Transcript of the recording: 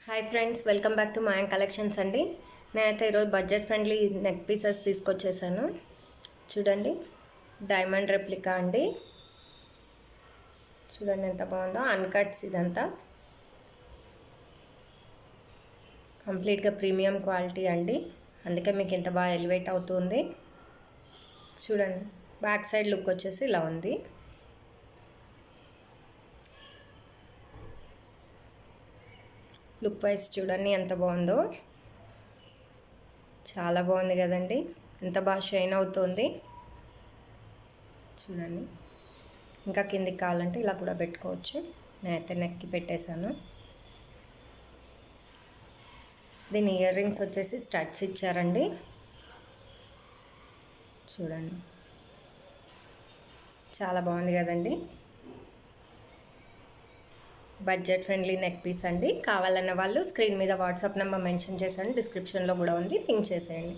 Hi friends, welcome back to మాయం collections అండి. నేనైతే ఈరోజు బడ్జెట్ ఫ్రెండ్లీ నెక్ పీసెస్ తీసుకొచ్చేసాను. చూడండి, డైమండ్ రెప్లికా అండి. చూడండి ఎంత బాగుందో, అన్కట్స్ ఇదంతా కంప్లీట్గా ప్రీమియం క్వాలిటీ అండి. అందుకే మీకు ఇంత బాగా ఎలివేట్ అవుతుంది. చూడండి, బ్యాక్ సైడ్ లుక్ వచ్చేసి ఇలా ఉంది. లుక్ వైజ్ చూడండి ఎంత బాగుందో, చాలా బాగుంది కదండి. ఎంత బాగా షైన్ అవుతుంది చూడండి. ఇంకా కిందికి కావాలంటే ఇలా కూడా పెట్టుకోవచ్చు. నేనైతే నెక్కి పెట్టేశాను. దీని ఇయర్ రింగ్స్ వచ్చేసి స్టడ్స్ ఇచ్చారండి. చూడండి, చాలా బాగుంది కదండి. బడ్జెట్ ఫ్రెండ్లీ నెక్ పీస్ అండి. కావాలన్న వాళ్ళు స్క్రీన్ మీద వాట్సాప్ నెంబర్ మెన్షన్ చేశాను, డిస్క్రిప్షన్లో కూడా ఉంది, పింక్ చేసేయండి.